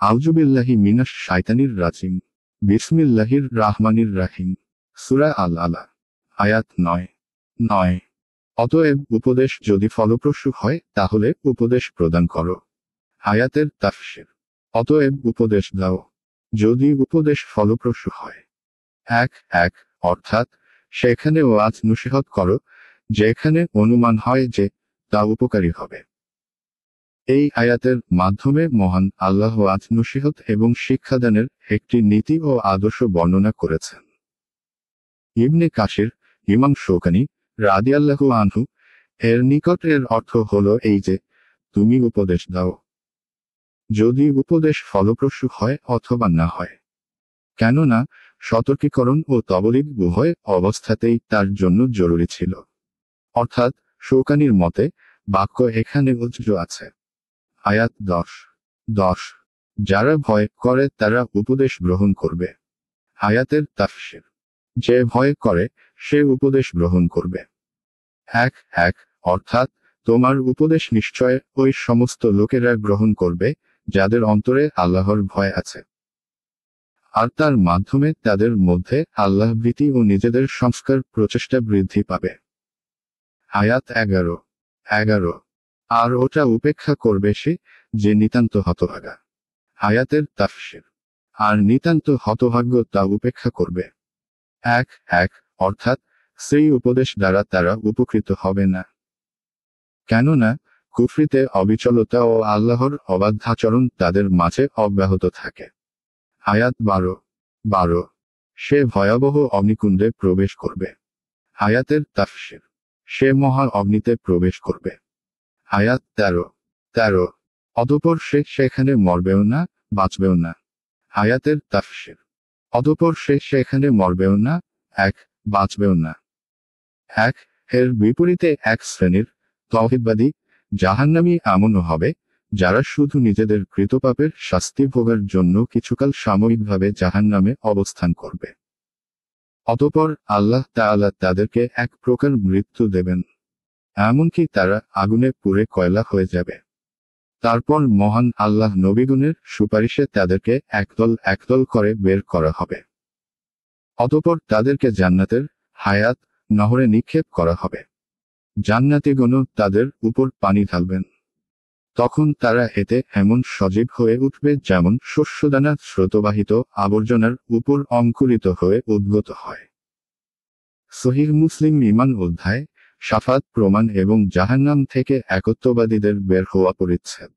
আউযুবিল্লাহি মিনাশ শাইতানির রাজিম। বিসমিল্লাহির রাহমানির রাহিম। সূরা আল আলা। আয়াত 9। অতএব উপদেশ যদি ফলপ্রসূ হয় তাহলে উপদেশ প্রদান করো। আয়াতের তাফসীর। অতএব উপদেশ দাও যদি উপদেশ ফলপ্রসূ হয়। 1 অর্থাৎ সেখানে ওয়াজ নসিহত করো যেখানে অনুমান হয় যে তা উপকারী হবে। এই আয়াতের মাধ্যমে মহান আল্লাহ ওয়াজ নসিহত এবং শিক্ষাদানের একটি নীতি ও আদর্শ বর্ণনা করেছেন। ইবনে কাসির, ইমাম শৌকানী রাদিয়াল্লাহু আনহু এর নিকট এর অর্থ হলো এই যে, তুমি উপদেশ দাও যদি উপদেশ ফলপ্রসূ হয় অথবা না হয়। কেননা সতর্কীকরণ ও তবলিগ উভয় অবস্থাতেই তার জন্য জরুরি ছিল। অর্থাৎ শৌকানীর মতে বাক্য এখানে উজ্জ আছে। আয়াত 10 যারা ভয় করে তারা উপদেশ গ্রহণ করবে। আয়াতের তাফসীর। যে ভয় করে সে উপদেশ গ্রহণ করবে। 1 অর্থাৎ তোমার উপদেশ নিশ্চয় ওই সমস্ত লোকেরা গ্রহণ করবে যাদের অন্তরে আল্লাহর ভয় আছে, আর তার মাধ্যমে তাদের মধ্যে আল্লাহ ভীতি ও নিজেদের সংস্কার প্রচেষ্টা বৃদ্ধি পাবে। আয়াত 11 আর ওটা উপেক্ষা করবে সে যে নিতান্ত হতভাগা। আয়াতের তাফসীর। আর নিতান্ত হতভাগ্য তা উপেক্ষা করবে। 1 অর্থাৎ সেই উপদেশ দ্বারা তারা উপকৃত হবে না। কেননা কুফরিতে অবিচলতা ও আল্লাহর অবাধ্যাচরণ তাদের মাঝে অব্যাহত থাকে। আয়াত 12 সে ভয়াবহ অগ্নিকুণ্ডে প্রবেশ করবে। আয়াতের তাফসীর। সে মহা অগ্নিতে প্রবেশ করবে। আয়াত 13 অতঃপর সে সেখানে মরবেও না, বাঁচবেও না। আয়াতের তাফসীর। অতঃপর সে সেখানে মরবেও না, বাঁচবেও না। এর বিপরীতে এক শ্রেণীর তাওহীদবাদী জাহান্নামী এমনও হবে যারা শুধু নিজেদের কৃতপাপের শাস্তি ভোগার জন্য কিছুকাল সাময়িকভাবে জাহান্নামে অবস্থান করবে। অতঃপর আল্লাহ তাআলা তাদেরকে এক প্রকার মৃত্যু দেবেন, এমনকি তারা আগুনে পুড়ে কয়লা হয়ে যাবে। তারপর মহান আল্লাহ নবীগণের সুপারিশে তাদেরকে একদল করে বের করা হবে। অতঃপর তাদেরকে জান্নাতের হায়াত নহরে নিক্ষেপ করা হবে। জান্নাতীগণও তাদের উপর পানি ঢালবেন। তখন তারা এতে এমন সজীব হয়ে উঠবে যেমন শস্যদানা স্রোতবাহিত আবর্জনার উপর অঙ্কুরিত হয়ে উদ্গত হয়। সহিহ মুসলিম ঈমান অধ্যায়, শাফাত প্রমাণ এবং জাহান্নাম থেকে একত্ববাদীদের বের হওয়া পরিচ্ছেদ।